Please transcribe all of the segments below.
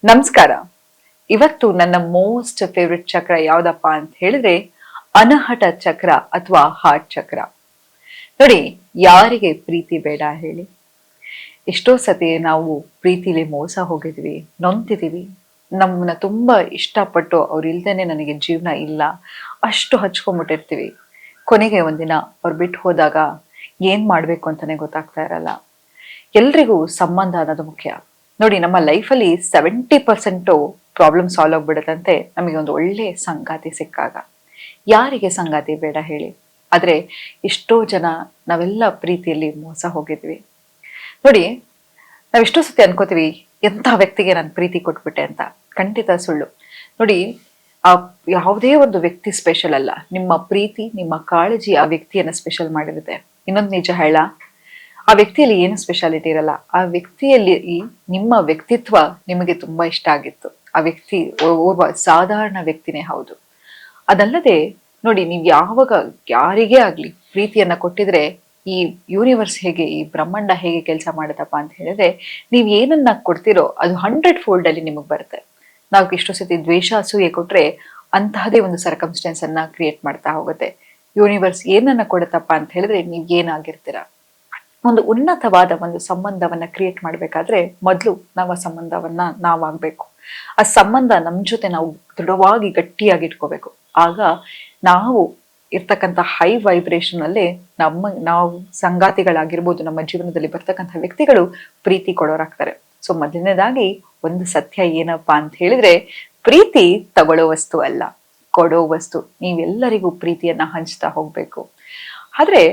ನಮಸ್ಕಾರ. ಇವತ್ತು ನನ್ನ ಮೋಸ್ಟ್ ಫೇವ್ರೆಟ್ ಚಕ್ರ ಯಾವ್ದಪ್ಪ ಅಂತ ಹೇಳಿದ್ರೆ ಅನಹಟ ಚಕ್ರ ಅಥವಾ ಹಾರ್ಟ್ ಚಕ್ರ. ನೋಡಿ, ಯಾರಿಗೆ ಪ್ರೀತಿ ಬೇಡ ಹೇಳಿ? ಎಷ್ಟೋ ಸತಿ ನಾವು ಪ್ರೀತಿಲಿ ಮೋಸ ಹೋಗಿದ್ವಿ, ನೊಂತಿದೀವಿ. ನಮ್ಮನ್ನ ತುಂಬಾ ಇಷ್ಟಪಟ್ಟು ಅವ್ರು ಇಲ್ದೇನೆ ನನಗೆ ಜೀವನ ಇಲ್ಲ ಅಷ್ಟು ಹಚ್ಕೊಂಡ್ಬಿಟ್ಟಿರ್ತೀವಿ. ಕೊನೆಗೆ ಒಂದಿನ ಅವ್ರು ಬಿಟ್ಟು ಹೋದಾಗ ಏನ್ ಮಾಡ್ಬೇಕು ಅಂತಾನೆ ಗೊತ್ತಾಗ್ತಾ ಇರಲ್ಲ. ಎಲ್ರಿಗೂ ಸಂಬಂಧ ಅನ್ನೋದು ಮುಖ್ಯ. ನೋಡಿ, ನಮ್ಮ ಲೈಫಲ್ಲಿ 70% ಪ್ರಾಬ್ಲಮ್ ಸಾಲ್ವ್ ಆಗ್ಬಿಡುತ್ತಂತೆ ನಮಗೆ ಒಂದು ಒಳ್ಳೆ ಸಂಗಾತಿ ಸಿಕ್ಕಾಗ. ಯಾರಿಗೆ ಸಂಗಾತಿ ಬೇಡ ಹೇಳಿ? ಆದ್ರೆ ಎಷ್ಟೋ ಜನ ನಾವೆಲ್ಲ ಪ್ರೀತಿಯಲ್ಲಿ ಮೋಸ ಹೋಗಿದ್ವಿ. ನೋಡಿ, ನಾವೆಷ್ಟೋ ಸತಿ ಅನ್ಕೋತೀವಿ ಎಂಥ ವ್ಯಕ್ತಿಗೆ ನಾನು ಪ್ರೀತಿ ಕೊಟ್ಬಿಟ್ಟೆ ಅಂತ. ಖಂಡಿತ ಸುಳ್ಳು. ನೋಡಿ, ಆ ಯಾವುದೇ ಒಂದು ವ್ಯಕ್ತಿ ಸ್ಪೆಷಲ್ ಅಲ್ಲ. ನಿಮ್ಮ ಪ್ರೀತಿ, ನಿಮ್ಮ ಕಾಳಜಿ ಆ ವ್ಯಕ್ತಿಯನ್ನ ಸ್ಪೆಷಲ್ ಮಾಡಿರುತ್ತೆ. ಇನ್ನೊಂದು ನಿಜ ಹೇಳ, ಆ ವ್ಯಕ್ತಿಯಲ್ಲಿ ಏನು ಸ್ಪೆಷಾಲಿಟಿ ಇರಲ್ಲ. ಆ ವ್ಯಕ್ತಿಯಲ್ಲಿ ನಿಮ್ಮ ವ್ಯಕ್ತಿತ್ವ ನಿಮಗೆ ತುಂಬಾ ಇಷ್ಟ ಆಗಿತ್ತು. ಆ ವ್ಯಕ್ತಿ ಓರ್ವ ಸಾಧಾರಣ ವ್ಯಕ್ತಿನೇ ಹೌದು. ಅದಲ್ಲದೆ ನೋಡಿ, ನೀವು ಯಾವಾಗ ಯಾರಿಗೇ ಆಗ್ಲಿ ಪ್ರೀತಿಯನ್ನ ಕೊಟ್ಟಿದ್ರೆ ಈ ಯೂನಿವರ್ಸ್ ಹೇಗೆ, ಈ ಬ್ರಹ್ಮಾಂಡ ಹೇಗೆ ಕೆಲಸ ಮಾಡುತ್ತಪ್ಪ ಅಂತ ಹೇಳಿದ್ರೆ, ನೀವ್ ಏನನ್ನ ಕೊಡ್ತಿರೋ ಅದು 100 ಫೋಲ್ಡ್ ಅಲ್ಲಿ ನಿಮಗ್ ಬರುತ್ತೆ. ನಾವು ಎಷ್ಟೋ ಸತಿ ದ್ವೇಷ, ಅಸೂಯೆ ಕೊಟ್ರೆ ಅಂತಹದೇ ಒಂದು ಸರ್ಕಮ್ಸ್ಟೆನ್ಸ್ ಅನ್ನ ಕ್ರಿಯೇಟ್ ಮಾಡ್ತಾ ಹೋಗುತ್ತೆ. ಯೂನಿವರ್ಸ್ ಏನನ್ನ ಕೊಡುತ್ತಪ್ಪ ಅಂತ ಹೇಳಿದ್ರೆ ನೀವ್ ಏನಾಗಿರ್ತೀರಾ. ಒಂದು ಉನ್ನತವಾದ ಒಂದು ಸಂಬಂಧವನ್ನ ಕ್ರಿಯೇಟ್ ಮಾಡ್ಬೇಕಾದ್ರೆ ಮೊದಲು ನಾವು ಆ ಸಂಬಂಧವನ್ನ ನಾವಾಗ್ಬೇಕು. ಆ ಸಂಬಂಧ ನಮ್ ಜೊತೆ ನಾವು ದೃಢವಾಗಿ ಗಟ್ಟಿಯಾಗಿ ಇಟ್ಕೋಬೇಕು. ಆಗ ನಾವು ಇರ್ತಕ್ಕಂಥ ಹೈ ವೈಬ್ರೇಷನ್ ಅಲ್ಲೇ ನಾವು ಸಂಗಾತಿಗಳಾಗಿರ್ಬೋದು, ನಮ್ಮ ಜೀವನದಲ್ಲಿ ಬರ್ತಕ್ಕಂಥ ವ್ಯಕ್ತಿಗಳು ಪ್ರೀತಿ ಕೊಡೋರಾಗ್ತಾರೆ. ಸೊ ಮೊದಲನೇದಾಗಿ ಒಂದು ಸತ್ಯ ಏನಪ್ಪಾ ಅಂತ ಹೇಳಿದ್ರೆ, ಪ್ರೀತಿ ತಗೊಳ್ಳೋ ವಸ್ತು ಅಲ್ಲ, ಕೊಡೋ ವಸ್ತು. ನೀವೆಲ್ಲರಿಗೂ ಪ್ರೀತಿಯನ್ನ ಹಂಚ್ತಾ ಹೋಗ್ಬೇಕು. ಆದ್ರೆ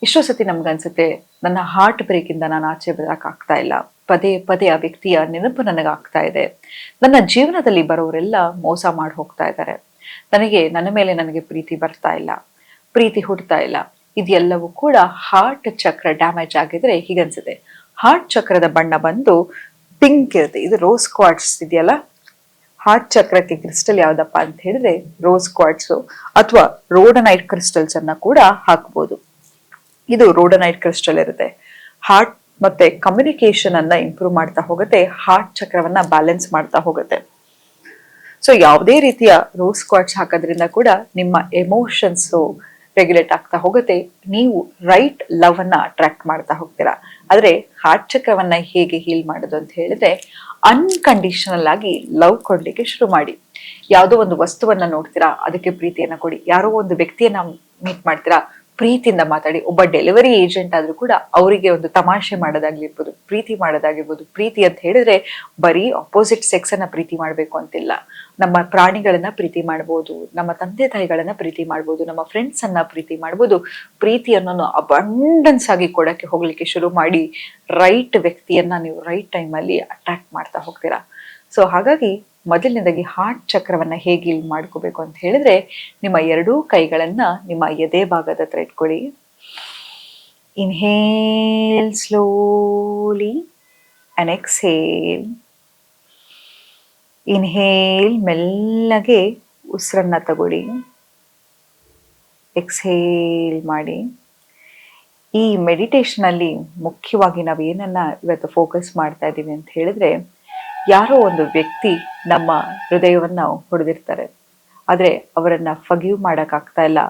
ಎಷ್ಟೋ ಸತಿ ನಮ್ಗನ್ಸುತ್ತೆ, ನನ್ನ ಹಾರ್ಟ್ ಬ್ರೇಕ್ ಇಂದ ನಾನು ಆಚೆ ಬರಕ್ ಆಗ್ತಾ ಇಲ್ಲ, ಪದೇ ಪದೇ ಆ ವ್ಯಕ್ತಿಯ ನೆನಪು ನನಗಾಗ್ತಾ ಇದೆ, ನನ್ನ ಜೀವನದಲ್ಲಿ ಬರೋರೆಲ್ಲ ಮೋಸ ಮಾಡಿ ಹೋಗ್ತಾ ಇದ್ದಾರೆ, ನನ್ನ ಮೇಲೆ ನನಗೆ ಪ್ರೀತಿ ಬರ್ತಾ ಇಲ್ಲ, ಪ್ರೀತಿ ಹುಡ್ತಾ ಇಲ್ಲ. ಇದೆಲ್ಲವೂ ಕೂಡ ಹಾರ್ಟ್ ಚಕ್ರ ಡ್ಯಾಮೇಜ್ ಆಗಿದ್ರೆ ಹೀಗನ್ಸುತ್ತೆ. ಹಾರ್ಟ್ ಚಕ್ರದ ಬಣ್ಣ ಬಂದು ಪಿಂಕ್ ಇರುತ್ತೆ. ಇದು ರೋಸ್ ಕ್ವಾರ್ಟ್ಸ್ ಇದೆಯಲ್ಲ, ಹಾರ್ಟ್ ಚಕ್ರಕ್ಕೆ ಕ್ರಿಸ್ಟಲ್ ಯಾವ್ದಪ್ಪ ಅಂತ ಹೇಳಿದ್ರೆ ರೋಸ್ ಕ್ವಾರ್ಟ್ಸ್ ಅಥವಾ ರೋಡನೈಟ್ ಕ್ರಿಸ್ಟಲ್ಸ್ ಅನ್ನ ಕೂಡ ಹಾಕ್ಬೋದು. ಇದು ರೋಡನೈಟ್ ಕ್ರಿಸ್ಟಲ್ ಇರುತ್ತೆ. ಹಾರ್ಟ್ ಮತ್ತೆ ಕಮ್ಯುನಿಕೇಶನ್ ಅನ್ನ ಇಂಪ್ರೂವ್ ಮಾಡ್ತಾ ಹೋಗುತ್ತೆ, ಹಾರ್ಟ್ ಚಕ್ರವನ್ನ ಬ್ಯಾಲೆನ್ಸ್ ಮಾಡ್ತಾ ಹೋಗುತ್ತೆ. ಸೊ ಯಾವುದೇ ರೀತಿಯ ರೋಸ್ ಕ್ವಾರ್ಟ್ಸ್ ಹಾಕೋದ್ರಿಂದ ಕೂಡ ನಿಮ್ಮ ಎಮೋಷನ್ಸ್ ರೆಗ್ಯುಲೇಟ್ ಆಗ್ತಾ ಹೋಗುತ್ತೆ. ನೀವು ರೈಟ್ ಲವ್ ಅನ್ನ ಅಟ್ರಾಕ್ಟ್ ಮಾಡ್ತಾ ಹೋಗ್ತೀರಾ. ಆದ್ರೆ ಹಾರ್ಟ್ ಚಕ್ರವನ್ನ ಹೇಗೆ ಹೀಲ್ ಮಾಡೋದು ಅಂತ ಹೇಳಿದ್ರೆ, ಅನ್ಕಂಡೀಷನಲ್ ಆಗಿ ಲವ್ ಕೊಡ್ಲಿಕ್ಕೆ ಶುರು ಮಾಡಿ. ಯಾವುದೋ ಒಂದು ವಸ್ತುವನ್ನ ನೋಡ್ತೀರಾ, ಅದಕ್ಕೆ ಪ್ರೀತಿಯನ್ನ ಕೊಡಿ. ಯಾರೋ ಒಂದು ವ್ಯಕ್ತಿಯನ್ನ ಮೀಟ್ ಮಾಡ್ತೀರಾ, ಪ್ರೀತಿಯಿಂದ ಮಾತಾಡಿ. ಒಬ್ಬ ಡೆಲಿವರಿ ಏಜೆಂಟ್ ಆದ್ರೂ ಕೂಡ ಅವರಿಗೆ ಒಂದು ತಮಾಷೆ ಮಾಡೋದಾಗಿರ್ಬೋದು, ಪ್ರೀತಿ ಮಾಡೋದಾಗಿರ್ಬೋದು. ಪ್ರೀತಿ ಅಂತ ಹೇಳಿದ್ರೆ ಬರೀ ಅಪೋಸಿಟ್ ಸೆಕ್ಸ್ ಅನ್ನ ಪ್ರೀತಿ ಮಾಡ್ಬೇಕು ಅಂತಿಲ್ಲ. ನಮ್ಮ ಪ್ರಾಣಿಗಳನ್ನ ಪ್ರೀತಿ ಮಾಡ್ಬೋದು, ನಮ್ಮ ತಂದೆ ತಾಯಿಗಳನ್ನ ಪ್ರೀತಿ ಮಾಡ್ಬೋದು, ನಮ್ಮ ಫ್ರೆಂಡ್ಸ್ ಅನ್ನ ಪ್ರೀತಿ ಮಾಡ್ಬೋದು. ಪ್ರೀತಿಯನ್ನು ಅಬಂಡೆನ್ಸ್ ಆಗಿ ಕೊಡಕ್ಕೆ ಹೋಗ್ಲಿಕ್ಕೆ ಶುರು ಮಾಡಿ ರೈಟ್ ವ್ಯಕ್ತಿಯನ್ನ ನೀವು ರೈಟ್ ಟೈಮ್ ಅಲ್ಲಿ ಅಟ್ರಾಕ್ಟ್ ಮಾಡ್ತಾ ಹೋಗ್ತೀರಾ. ಸೊ ಹಾಗಾಗಿ ಮೊದಲನೇದಾಗಿ ಹಾರ್ಟ್ ಚಕ್ರವನ್ನ ಹೇಗೆ ಹೀಲ್ ಮಾಡ್ಕೋಬೇಕು ಅಂತ ಹೇಳಿದ್ರೆ, ನಿಮ್ಮ ಎರಡೂ ಕೈಗಳನ್ನ ನಿಮ್ಮ ಎದೆ ಭಾಗದ ಹತ್ರ ಇಟ್ಕೊಳ್ಳಿ. Inhale slowly and exhale. Inhale, ಮೆಲ್ಲಗೆ ಉಸಿರನ್ನ ತಗೊಳ್ಳಿ. ಎಕ್ಸ್ಹೇಲ್ ಮಾಡಿ. ಈ ಮೆಡಿಟೇಷನ್ ಅಲ್ಲಿ ಮುಖ್ಯವಾಗಿ ನಾವು ಏನನ್ನ ಇವತ್ತು ಫೋಕಸ್ ಮಾಡ್ತಾ ಇದ್ದೀವಿ ಅಂತ ಹೇಳಿದ್ರೆ, ಯಾರೋ ಒಂದು ವ್ಯಕ್ತಿ ನಮ್ಮ ಹೃದಯವನ್ನ ಹೊಡೆದಿರ್ತಾರೆ, ಆದ್ರೆ ಅವರನ್ನ ಫಗಿವ್ ಮಾಡಕ್ ಆಗ್ತಾ ಇಲ್ಲ,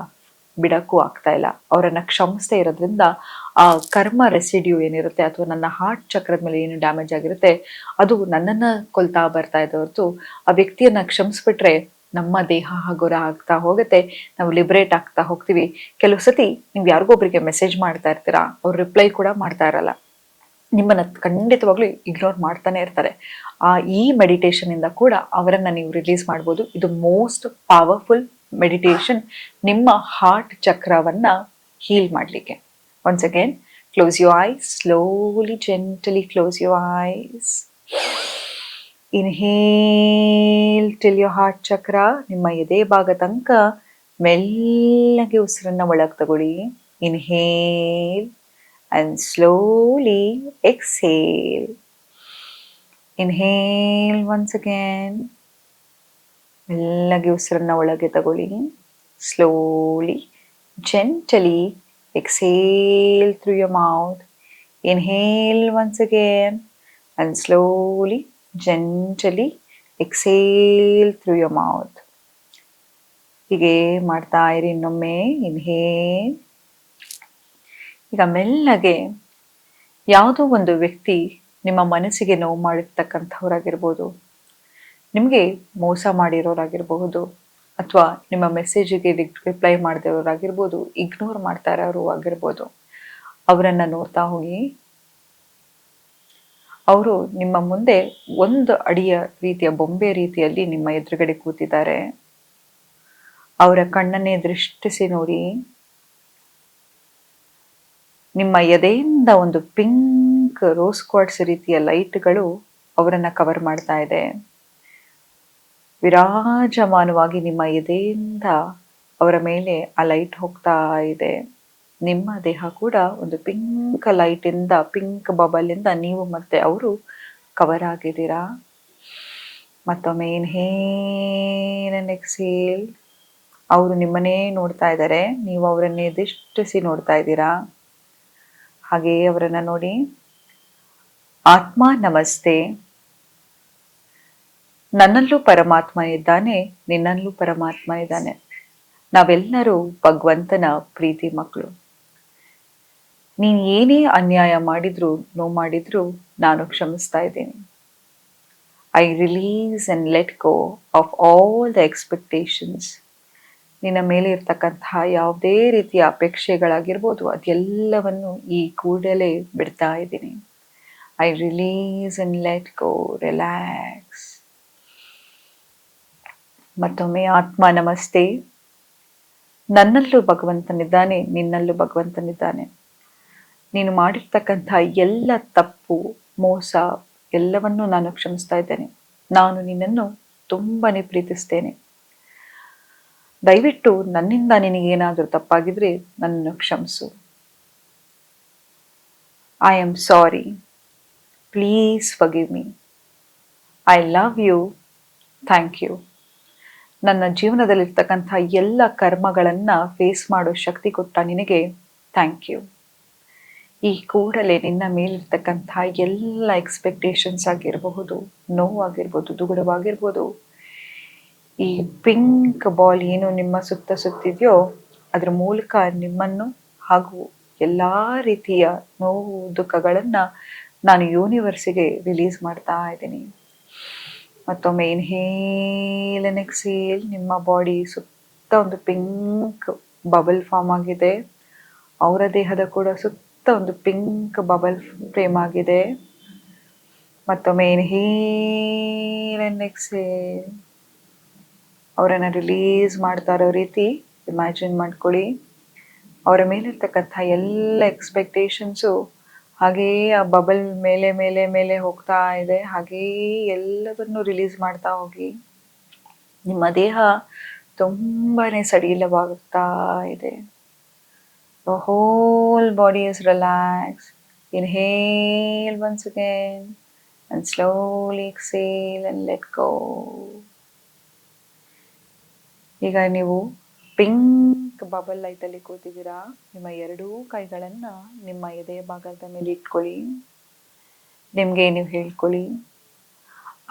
ಬಿಡಕ್ಕೂ ಆಗ್ತಾ ಇಲ್ಲ. ಅವರನ್ನ ಕ್ಷಮಿಸದೇ ಇರೋದ್ರಿಂದ ಆ ಕರ್ಮ ರೆಸಿಡ್ಯೂ ಏನಿರುತ್ತೆ, ಅಥವಾ ನನ್ನ ಹಾರ್ಟ್ ಚಕ್ರದ ಮೇಲೆ ಏನು ಡ್ಯಾಮೇಜ್ ಆಗಿರುತ್ತೆ, ಅದು ನನ್ನನ್ನ ಕೊಲ್ತಾ ಬರ್ತಾ ಇದೆ ಹೊರತು ಆ ವ್ಯಕ್ತಿಯನ್ನ ಕ್ಷಮಿಸ್ಬಿಟ್ರೆ ನಮ್ಮ ದೇಹ ಹಗುರ ಆಗ್ತಾ ಹೋಗುತ್ತೆ, ನಾವು ಲಿಬರೇಟ್ ಆಗ್ತಾ ಹೋಗ್ತೀವಿ. ಕೆಲವು ಸತಿ ನೀವು ಯಾರಿಗೊಬ್ರಿಗೆ ಮೆಸೇಜ್ ಮಾಡ್ತಾ ಇರ್ತೀರಾ, ಅವ್ರು ರಿಪ್ಲೈ ಕೂಡ ಮಾಡ್ತಾ ಇರಲ್ಲ, ನಿಮ್ಮನ್ನ ಖಂಡಿತವಾಗ್ಲೂ ಇಗ್ನೋರ್ ಮಾಡ್ತಾನೆ ಇರ್ತಾರೆ. ಈ ಮೆಡಿಟೇಷನ್ ಇಂದ ಕೂಡ ಅವರನ್ನ ನೀವು ರಿಲೀಸ್ ಮಾಡ್ಬೋದು. ಇದು ಮೋಸ್ಟ್ ಪವರ್ಫುಲ್ ಮೆಡಿಟೇಷನ್ ನಿಮ್ಮ ಹಾರ್ಟ್ ಚಕ್ರವನ್ನ ಹೀಲ್ ಮಾಡ್ಲಿಕ್ಕೆ. Once again, close your eyes, slowly gently close your eyes. Inhale till your heart chakra. ನಿಮ್ಮ ಎದೆ ಭಾಗ ತನಕ ಮೆಲ್ಲಗೆ ಉಸಿರನ್ನ ಒಳಗೆ ತಗೊಳ್ಳಿ. Inhale and slowly exhale. Inhale once again. ಮೆಲ್ಲಗೆ ಉಸಿರನ್ನ ಒಳಗೆ ತಗೊಳ್ಳಿ. Slowly, gently exhale through your mouth. Inhale once again and slowly, gently exhale through your mouth. ಹೀಗೆ ಮಾಡ್ತಾ ಇರಿ. ಇನ್ನೊಮ್ಮೆ ಇನ್ಹೇಲ್. ಈಗ ಮೆಲ್ಲಗೆ ಯಾವುದೋ ಒಂದು ವ್ಯಕ್ತಿ ನಿಮ್ಮ ಮನಸ್ಸಿಗೆ ನೋವು ಮಾಡಿರ್ತಕ್ಕಂಥವ್ರಾಗಿರ್ಬೋದು, ನಿಮಗೆ ಮೋಸ ಮಾಡಿರೋರಾಗಿರಬಹುದು, ಅಥವಾ ನಿಮ್ಮ ಮೆಸೇಜಿಗೆ ರಿಪ್ಲೈ ಮಾಡದಿರೋರಾಗಿರ್ಬೋದು, ಇಗ್ನೋರ್ ಮಾಡ್ತಾ ಇರೋರು ಆಗಿರ್ಬೋದು. ಅವರನ್ನು ನೋಡ್ತಾ ಹೋಗಿ. ಅವರು ನಿಮ್ಮ ಮುಂದೆ ಒಂದು ಅಡಿಯ ರೀತಿಯ ಬೊಂಬೆ ರೀತಿಯಲ್ಲಿ ನಿಮ್ಮ ಎದುರುಗಡೆ ಕೂತಿದ್ದಾರೆ. ಅವರ ಕಣ್ಣನ್ನೇ ದೃಷ್ಟಿಸಿ ನೋಡಿ. ನಿಮ್ಮ ಎದೆಯಿಂದ ಒಂದು ಪಿಂಕ್ ರೋಸ್ ಕ್ವಾರ್ಟ್ಸ್ ರೀತಿಯ ಲೈಟ್ಗಳು ಅವರನ್ನ ಕವರ್ ಮಾಡ್ತಾ ಇದೆ. ವಿರಾಜಮಾನವಾಗಿ ನಿಮ್ಮ ಎದೆಯಿಂದ ಅವರ ಮೇಲೆ ಆ ಲೈಟ್ ಹೋಗ್ತಾ ಇದೆ. ನಿಮ್ಮ ದೇಹ ಕೂಡ ಒಂದು ಪಿಂಕ್ ಲೈಟ್ ಇಂದ, ಪಿಂಕ್ ಬಬಲ್ ಇಂದ ನೀವು ಮತ್ತೆ ಅವರು ಕವರ್ ಆಗಿದ್ದೀರಾ. ಮತ್ತೊಮ್ಮೆ ಇನ್ಹೇಲ್ ಅಂಡ್ ಎಕ್ಸೇಲ್. ಅವರು ನಿಮ್ಮನ್ನೇ ನೋಡ್ತಾ ಇದ್ದಾರೆ, ನೀವು ಅವರನ್ನೇ ದೃಷ್ಟಿಸಿ ನೋಡ್ತಾ ಇದ್ದೀರಾ. ಹಾಗೆಯೇ ಅವರನ್ನ ನೋಡಿ. ಆತ್ಮ ನಮಸ್ತೆ. ನನ್ನಲ್ಲೂ ಪರಮಾತ್ಮ ಇದ್ದಾನೆ, ನಿನ್ನಲ್ಲೂ ಪರಮಾತ್ಮ ಇದ್ದಾನೆ. ನಾವೆಲ್ಲರೂ ಭಗವಂತನ ಪ್ರೀತಿ ಮಕ್ಕಳು. ನೀನು ಏನೇ ಅನ್ಯಾಯ ಮಾಡಿದ್ರು, ನೋವು ಮಾಡಿದ್ರು ನಾನು ಕ್ಷಮಿಸ್ತಾ ಇದ್ದೀನಿ. I release and let go of all the expectations. ನಿನ್ನ ಮೇಲೆ ಇರ್ತಕ್ಕಂತಹ ಯಾವುದೇ ರೀತಿಯ ಅಪೇಕ್ಷೆಗಳಾಗಿರ್ಬೋದು, ಅದೆಲ್ಲವನ್ನು ಈ ಕೂಡಲೇ ಬಿಡ್ತಾ ಇದ್ದೀನಿ. I release and let go, relax. ಮತ್ತೊಮ್ಮೆ ಆತ್ಮ ನಮಸ್ತೆ. ನನ್ನಲ್ಲೂ ಭಗವಂತನಿದ್ದಾನೆ, ನಿನ್ನಲ್ಲೂ ಭಗವಂತನಿದ್ದಾನೆ. ನೀನು ಮಾಡಿರ್ತಕ್ಕಂಥ ಎಲ್ಲ ತಪ್ಪು, ಮೋಸ ಎಲ್ಲವನ್ನೂ ನಾನು ಕ್ಷಮಿಸ್ತಾ ಇದ್ದೇನೆ. ನಾನು ನಿನ್ನನ್ನು ತುಂಬಾನೇ ಪ್ರೀತಿಸ್ತೇನೆ. ದಯವಿಟ್ಟು ನನ್ನಿಂದ ನಿನಗೇನಾದರೂ ತಪ್ಪಾಗಿದ್ರೆ ನನ್ನನ್ನು ಕ್ಷಮಿಸು. I am sorry. Please forgive me. I love you. Thank you. ನನ್ನ ಜೀವನದಲ್ಲಿರ್ತಕ್ಕಂಥ ಎಲ್ಲ ಕರ್ಮಗಳನ್ನ ಫೇಸ್ ಮಾಡೋ ಶಕ್ತಿ ಕೊಟ್ಟ ನಿನಗೆ ಥ್ಯಾಂಕ್ ಯು. ಈ ಕೂಡಲೇ ನಿನ್ನ ಮೇಲಿರ್ತಕ್ಕಂಥ ಎಲ್ಲ ಎಕ್ಸ್ಪೆಕ್ಟೇಷನ್ಸ್ ಆಗಿರಬಹುದು, ನೋವಾಗಿರ್ಬೋದು, ದುಗುಡವಾಗಿರ್ಬೋದು, ಈ ಪಿಂಕ್ ಬಾಲ್ ಏನು ನಿಮ್ಮ ಸುತ್ತ ಸುತ್ತಿದೆಯೋ ಅದ್ರ ಮೂಲಕ ನಿಮ್ಮನ್ನು ಹಾಗೂ ಎಲ್ಲ ರೀತಿಯ ನೋವು ದುಃಖಗಳನ್ನ ನಾನು ಯೂನಿವರ್ಸಿಗೆ ರಿಲೀಸ್ ಮಾಡ್ತಾ ಇದ್ದೀನಿ. ಮತ್ತೊಮ್ಮೆ ಇನ್ಹೇಲ್ ಅಂಡ್ ಎಕ್ಸೇಲ್. ನಿಮ್ಮ ಬಾಡಿ ಸುತ್ತ ಒಂದು ಪಿಂಕ್ ಬಬಲ್ ಫಾರ್ಮ್ ಆಗಿದೆ. ಅವರ ದೇಹದ ಕೂಡ ಸುತ್ತ ಒಂದು ಪಿಂಕ್ ಬಬಲ್ ಫ್ರೇಮ್ ಆಗಿದೆ. ಮತ್ತೊಮ್ಮೆ ಇನ್ಹೇಲ್ ಅಂಡ್ ಎಕ್ಸೇಲ್. ಅವರನ್ನು ರಿಲೀಸ್ ಮಾಡ್ತಾ ಇರೋ ರೀತಿ ಇಮ್ಯಾಜಿನ್ ಮಾಡ್ಕೊಳ್ಳಿ. ಅವರ ಮೇಲಿರ್ತಕ್ಕಂಥ ಎಲ್ಲ ಎಕ್ಸ್ಪೆಕ್ಟೇಷನ್ಸು ಹಾಗೆಯೇ ಆ ಬಬಲ್ ಮೇಲೆ ಮೇಲೆ ಮೇಲೆ ಹೋಗ್ತಾ ಇದೆ. ಹಾಗೆಯೇ ಎಲ್ಲವನ್ನು ರಿಲೀಸ್ ಮಾಡ್ತಾ ಹೋಗಿ. ನಿಮ್ಮ ದೇಹ ತುಂಬಾನೇ ಸಡಿಲವಾಗ್ತಾ ಇದೆ. The whole body is relaxed. Inhale once again and slowly exhale and let go. ಈಗ ನೀವು ಪಿಂಕ್ ಬಬಲ್ ಲೈಟಲ್ಲಿ ಕೂತಿದ್ದೀರಾ. ನಿಮ್ಮ ಎರಡೂ ಕೈಗಳನ್ನ ನಿಮ್ಮ ಎದೆಯ ಭಾಗದ ಮೇಲೆ ಇಟ್ಕೊಳ್ಳಿ. ನಿಮ್ಗೆ ನೀವು ಹೇಳ್ಕೊಳ್ಳಿ,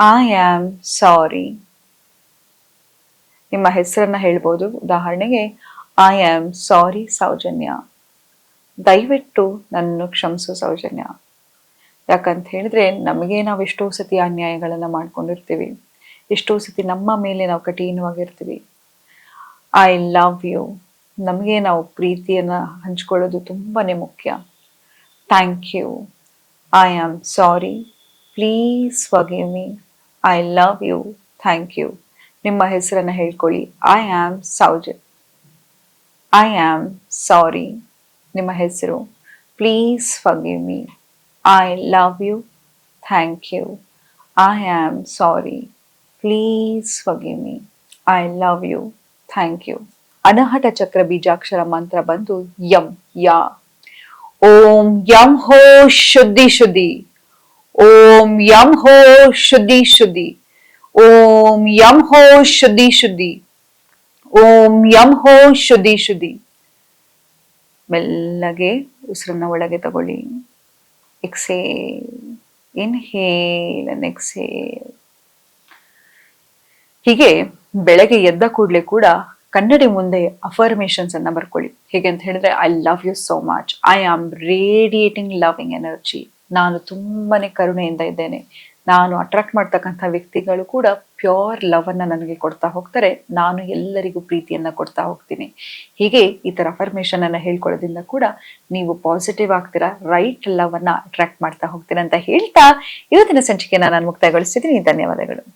ಐ ಆಮ್ ಸಾರಿ. ನಿಮ್ಮ ಹೆಸರನ್ನ ಹೇಳ್ಬೋದು. ಉದಾಹರಣೆಗೆ, ಐ ಆಮ್ ಸಾರಿ ಸೌಜನ್ಯ. ದಯವಿಟ್ಟು ನನ್ನನ್ನು ಕ್ಷಮಿಸು ಸೌಜನ್ಯ. ಯಾಕಂತ ಹೇಳಿದ್ರೆ ನಮಗೆ ನಾವು ಎಷ್ಟೋ ಸತಿ ಅನ್ಯಾಯಗಳನ್ನ ಮಾಡ್ಕೊಂಡಿರ್ತೀವಿ. ಎಷ್ಟೋ ಸತಿ ನಮ್ಮ ಮೇಲೆ ನಾವು ಕಠಿಣವಾಗಿರ್ತೀವಿ. I love you. ನಮಗೆ ನಾವು ಪ್ರೀತಿಯನ್ನು ಹಂಚ್ಕೊಳ್ಳೋದು ತುಂಬಾನೇ ಮುಖ್ಯ. Thank you. I am sorry. Please forgive me. I love you. Thank you. ನಿಮ್ಮ ಹೆಸರನ್ನು ಹೇಳ್ಕೊಳ್ಳಿ. I am Soujan. I am sorry. ನಿಮ್ಮ ಹೆಸರು. Please forgive me. I love you. Thank you. I am sorry. Please forgive me. I love you. Thank you. Anahata ಚಕ್ರ ಬೀಜಾಕ್ಷರ ಮಂತ್ರ ಬಂದು M ಯಾ. ಓಂ M ಹೋ ಶುದ್ಧಿ ಶುದ್ಧಿ. ಓಂ ಯಂ ಹೋ ಶುದ್ಧಿ ಶುದ್ಧಿ. ಓಂ ಯಂ ಹೋ ಶುದ್ಧಿ ಶುದ್ಧಿ. ಓಂ ಯಂ ಹೋ ಶುದ್ಧಿ ಶುದ್ಧಿ. ಮೆಲ್ಲಗೆ ಉಸಿರನ್ನ ಒಳಗೆ ತಗೊಳ್ಳಿ. ಎಕ್ಸೇಲ್. Inhale and exhale. ಹೀಗೆ ಬೆಳಗ್ಗೆ ಎದ್ದ ಕೂಡಲೇ ಕೂಡ ಕನ್ನಡಿ ಮುಂದೆ ಅಫರ್ಮೇಶನ್ಸ್ ಅನ್ನ ಬರ್ಕೊಳ್ಳಿ. ಹೇಗೆ ಅಂತ ಹೇಳಿದ್ರೆ, I love you so much, I am radiating loving energy, ನಾನು ತುಂಬಾನೇ ಕರುಣೆಯಿಂದ ಇದ್ದೇನೆ, ನಾನು ಅಟ್ರಾಕ್ಟ್ ಮಾಡ್ತಕ್ಕಂಥ ವ್ಯಕ್ತಿಗಳು ಕೂಡ ಪ್ಯೂರ್ ಲವ್ ಅನ್ನ ನನಗೆ ಕೊಡ್ತಾ ಹೋಗ್ತಾರೆ, ನಾನು ಎಲ್ಲರಿಗೂ ಪ್ರೀತಿಯನ್ನ ಕೊಡ್ತಾ ಹೋಗ್ತೀನಿ. ಹೀಗೆ ಈ ತರ ಅಫರ್ಮೇಶನ್ ಅನ್ನ ಹೇಳ್ಕೊಳ್ಳೋದ್ರಿಂದ ಕೂಡ ನೀವು ಪಾಸಿಟಿವ್ ಆಗ್ತೀರಾ, ರೈಟ್ ಲವ್ ಅನ್ನ ಅಟ್ರಾಕ್ಟ್ ಮಾಡ್ತಾ ಹೋಗ್ತೀರಾ ಅಂತ ಹೇಳ್ತಾ ಇವತ್ತಿನ ಸಂಚಿಕೆಯನ್ನ ನಾನು ಮುಕ್ತಾಯಗೊಳಿಸ್ತಿದ್ದೀನಿ. ಧನ್ಯವಾದಗಳು.